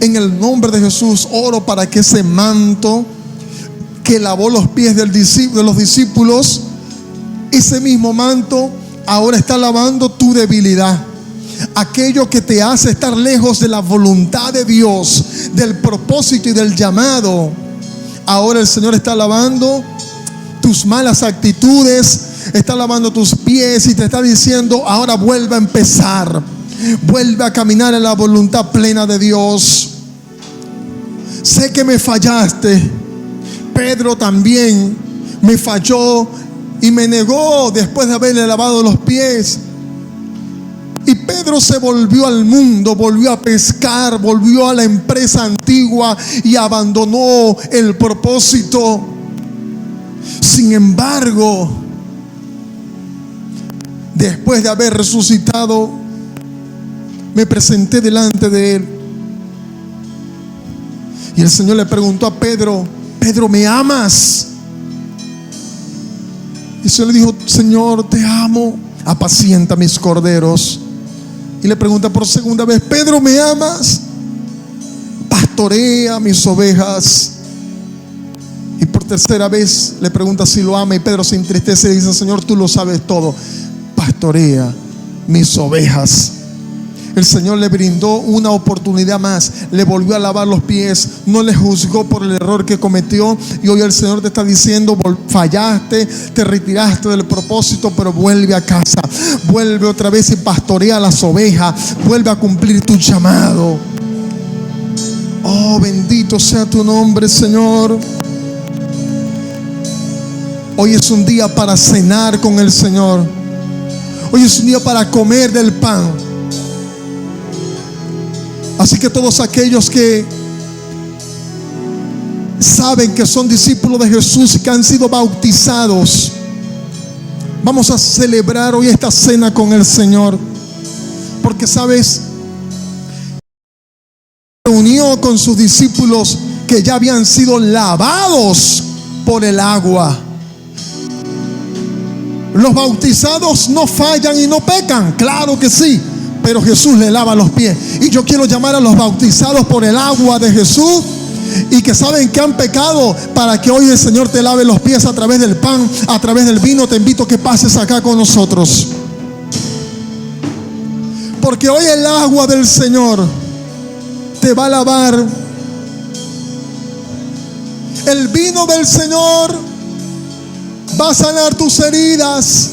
A: En el nombre de Jesús oro para que ese manto que lavó los pies de los discípulos, ese mismo manto ahora está lavando tu debilidad. aquello que te hace estar lejos de la voluntad de Dios, del propósito y del llamado. Ahora el Señor está lavando tus malas actitudes, está lavando tus pies y te está diciendo: ahora vuelve a empezar, vuelve a caminar en la voluntad plena de Dios. Sé que me fallaste. Pedro también me falló y me negó después de haberle lavado los pies. Y Pedro se volvió al mundo, volvió a pescar, volvió a la empresa antigua y abandonó el propósito. Sin embargo, después de haber resucitado, me presenté delante de él. Y el Señor le preguntó a Pedro: Pedro, ¿me amas? Y el Señor le dijo: Señor, te amo, apacienta mis corderos. Y le pregunta por segunda vez: Pedro, ¿me amas? Pastorea mis ovejas. Y por tercera vez le pregunta si lo ama, y Pedro se entristece y dice: Señor, tú lo sabes todo, pastorea mis ovejas. El Señor le brindó una oportunidad más, le volvió a lavar los pies, no le juzgó por el error que cometió. Y hoy el Señor te está diciendo: fallaste, te retiraste del propósito, pero vuelve a casa, vuelve otra vez y pastorea las ovejas, vuelve a cumplir tu llamado. Oh, bendito sea tu nombre, Señor. Hoy es un día para cenar con el Señor. Hoy es un día para comer del pan. Así que todos aquellos que saben que son discípulos de Jesús y que han sido bautizados, vamos a celebrar hoy esta cena con el Señor. Porque sabes, reunió con sus discípulos que ya habían sido lavados por el agua. Los bautizados no fallan y no pecan, claro que sí, pero Jesús le lava los pies. Y yo quiero llamar a los bautizados por el agua de Jesús y que saben que han pecado, para que hoy el Señor te lave los pies a través del pan, a través del vino. Te invito a que pases acá con nosotros, porque hoy el agua del Señor te va a lavar. El vino del Señor va a sanar tus heridas.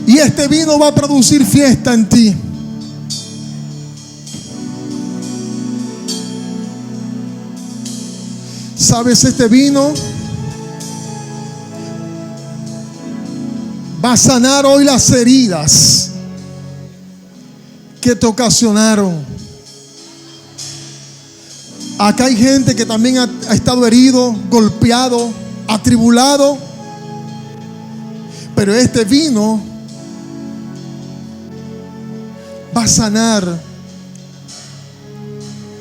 A: Y este vino va a producir fiesta en ti. ¿Sabes? Este vino va a sanar hoy las heridas que te ocasionaron. Acá hay gente que también ha estado herido, golpeado, atribulado. Pero este vino va a sanar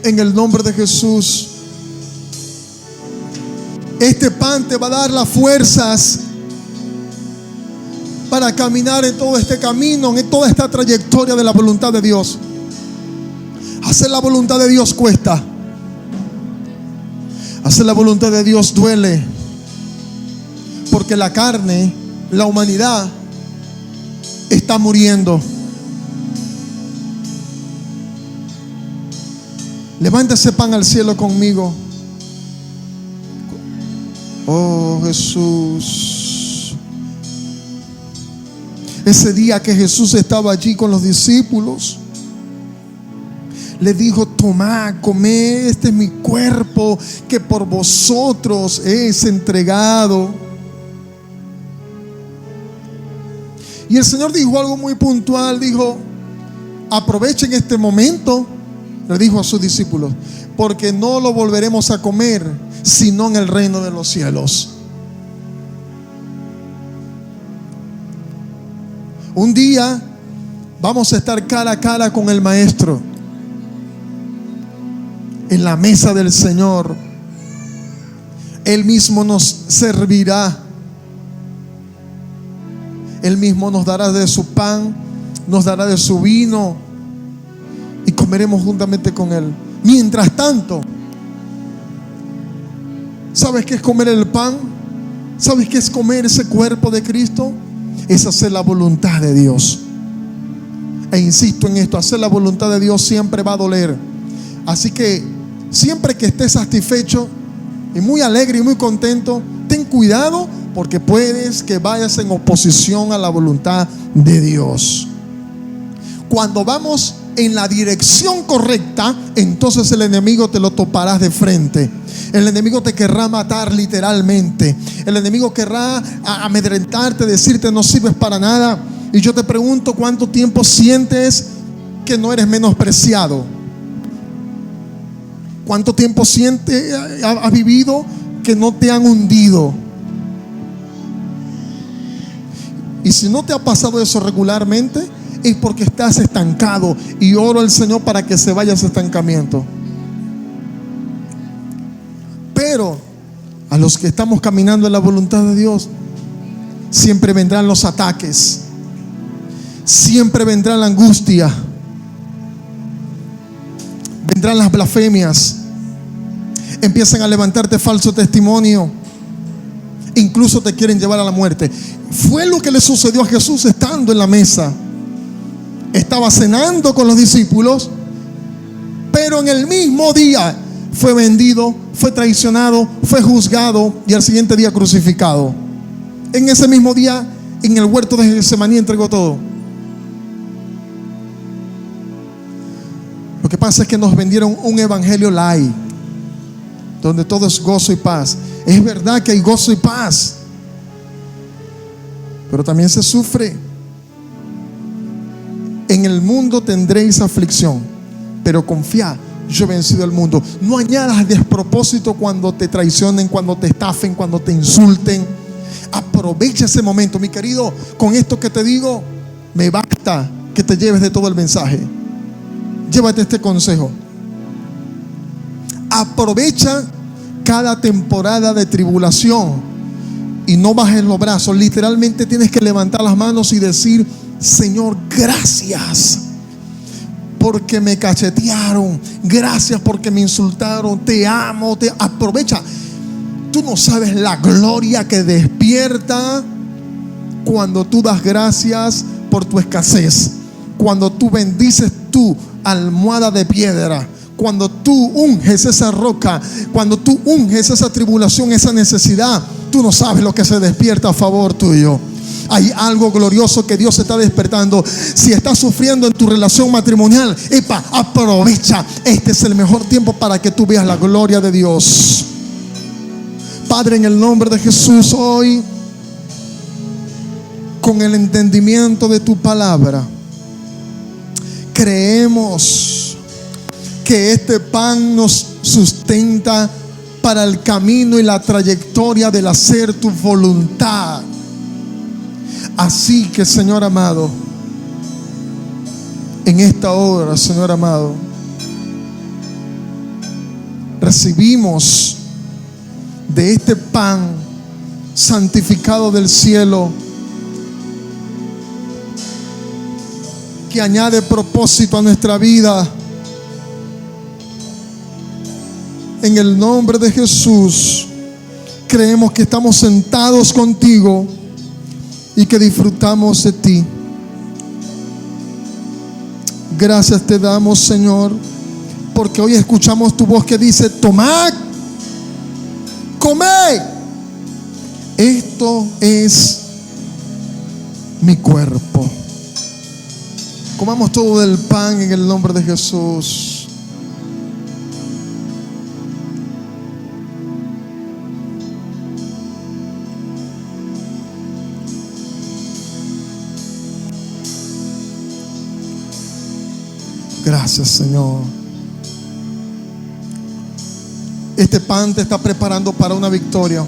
A: en el nombre de Jesús. Este pan te va a dar las fuerzas para caminar en todo este camino, en toda esta trayectoria de la voluntad de Dios. Hacer la voluntad de Dios cuesta. Hacer la voluntad de Dios duele, porque la carne, la humanidad, está muriendo. Levanta ese pan al cielo conmigo. Oh, Jesús. Ese día que Jesús estaba allí con los discípulos, le dijo: tomad, comed, este es mi cuerpo que por vosotros es entregado. Y el Señor dijo algo muy puntual. Dijo: aprovechen este momento, le dijo a sus discípulos, porque no lo volveremos a comer sino en el reino de los cielos. Un día vamos a estar cara a cara con el Maestro en la mesa del Señor. Él mismo nos servirá. Él mismo nos dará de su pan, nos dará de su vino y comeremos juntamente con Él. Mientras tanto, ¿sabes qué es comer el pan? ¿Sabes qué es comer ese cuerpo de Cristo? Es hacer la voluntad de Dios. E insisto en esto, hacer la voluntad de Dios siempre va a doler. Así que siempre que estés satisfecho y muy alegre y muy contento, ten cuidado, porque puedes que vayas en oposición a la voluntad de Dios. Cuando vamos en la dirección correcta, entonces el enemigo te lo toparás de frente. El enemigo te querrá matar literalmente. El enemigo querrá amedrentarte, decirte no sirves para nada. Y yo te pregunto, ¿cuánto tiempo sientes que no eres menospreciado? ¿Cuánto tiempo has vivido que no te han hundido? Y si no te ha pasado eso regularmente, es porque estás estancado. Y oro al Señor para que se vaya ese estancamiento. Pero a los que estamos caminando en la voluntad de Dios, siempre vendrán los ataques, siempre vendrá la angustia, vendrán las blasfemias, empiezan a levantarte falso testimonio, incluso te quieren llevar a la muerte. Fue lo que le sucedió a Jesús estando en la mesa. Estaba cenando con los discípulos, pero en el mismo día fue vendido, fue traicionado, fue juzgado y al siguiente día crucificado. En ese mismo día, en el huerto de Getsemaní, entregó todo. Lo que pasa es que nos vendieron un evangelio light, donde todo es gozo y paz. Es verdad que hay gozo y paz, pero también se sufre. En el mundo tendréis aflicción, pero confiad, yo he vencido el mundo. No añadas despropósito cuando te traicionen, cuando te estafen, cuando te insulten. Aprovecha ese momento, mi querido. Con esto que te digo, me basta que te lleves de todo el mensaje. Llévate este consejo. Aprovecha cada temporada de tribulación y no bajes los brazos. Literalmente tienes que levantar las manos y decir: Señor, gracias porque me cachetearon, gracias porque me insultaron, te amo, aprovecha. Tú no sabes la gloria que despierta cuando tú das gracias por tu escasez, cuando tú bendices tu almohada de piedra, cuando tú unges esa roca, cuando tú unges esa tribulación, esa necesidad. Tú no sabes lo que se despierta a favor tuyo. Hay algo glorioso que Dios está despertando. Si estás sufriendo en tu relación matrimonial, aprovecha. Este es el mejor tiempo para que tú veas la gloria de Dios. Padre, en el nombre de Jesús, hoy, con el entendimiento de tu palabra, creemos que este pan nos sustenta para el camino y la trayectoria del hacer tu voluntad. Así que, Señor amado, en esta hora, Señor amado, recibimos de este pan santificado del cielo, que añade propósito a nuestra vida. En el nombre de Jesús, creemos que estamos sentados contigo y que disfrutamos de ti. Gracias te damos, Señor, porque hoy escuchamos tu voz que dice: tomad, comed, esto es mi cuerpo. Comamos todo del pan en el nombre de Jesús. Gracias, Señor. Este pan te está preparando para una victoria.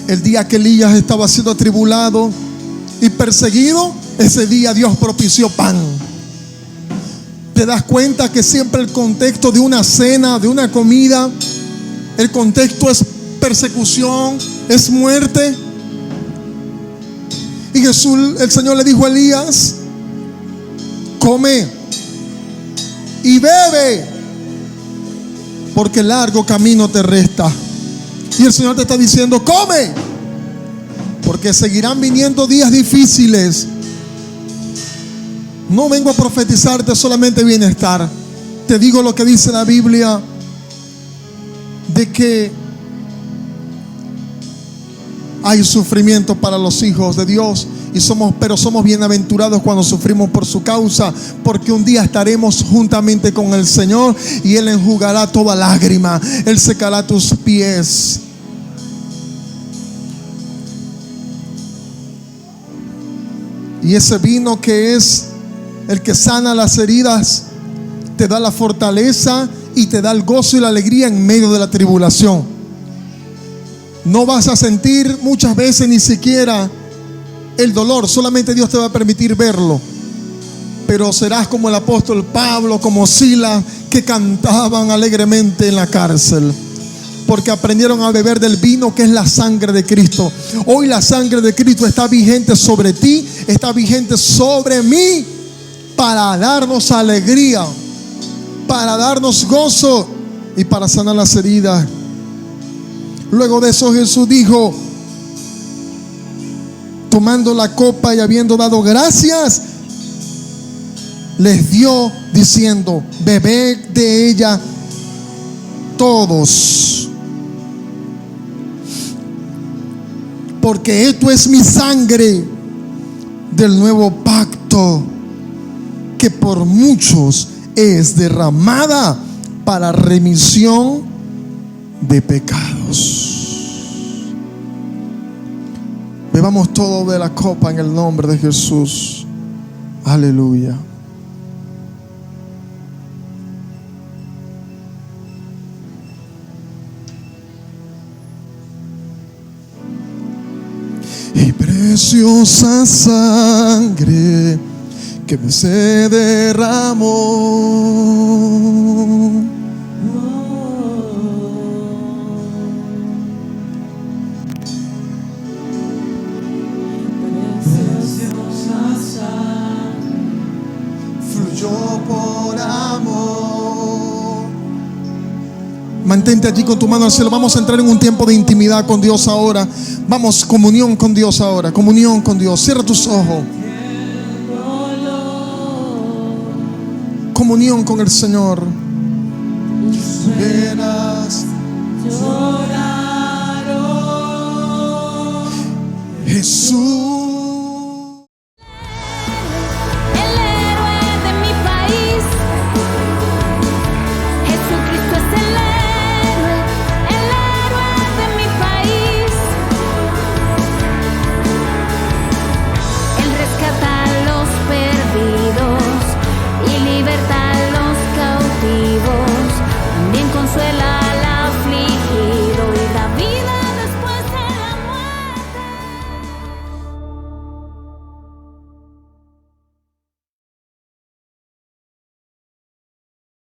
A: El día que Elías estaba siendo atribulado y perseguido, ese día Dios propició pan. Te das cuenta que siempre el contexto de una cena, de una comida, el contexto es persecución, es muerte. Y Jesús, el Señor le dijo a Elías: come y bebe, porque largo camino te resta. Y el Señor te está diciendo: come, porque seguirán viniendo días difíciles. No vengo a profetizarte solamente bienestar. Te digo lo que dice la Biblia, de que hay sufrimiento para los hijos de Dios, pero somos bienaventurados cuando sufrimos por su causa, porque un día estaremos juntamente con el Señor y Él enjugará toda lágrima, Él secará tus pies. Y ese vino que es el que sana las heridas, te da la fortaleza y te da el gozo y la alegría en medio de la tribulación. No vas a sentir muchas veces ni siquiera el dolor, solamente Dios te va a permitir verlo. Pero serás como el apóstol Pablo, como Silas, que cantaban alegremente en la cárcel, porque aprendieron a beber del vino que es la sangre de Cristo. Hoy la sangre de Cristo está vigente sobre ti, está vigente sobre mí, para darnos alegría, para darnos gozo y para sanar las heridas. Luego de eso Jesús dijo, tomando la copa y habiendo dado gracias, les dio diciendo: bebed de ella todos, porque esto es mi sangre del nuevo pacto, que por muchos es derramada para remisión de pecados. Bebamos todo de la copa en el nombre de Jesús. Aleluya. Y preciosa sangre que se derramó, fluyó por amor. Mantente allí con tu mano al cielo. Vamos a entrar en un tiempo de intimidad con Dios ahora. Vamos, comunión con Dios ahora. Comunión con Dios. Cierra tus ojos. Comunión con el Señor. Venas lloraron. Jesús.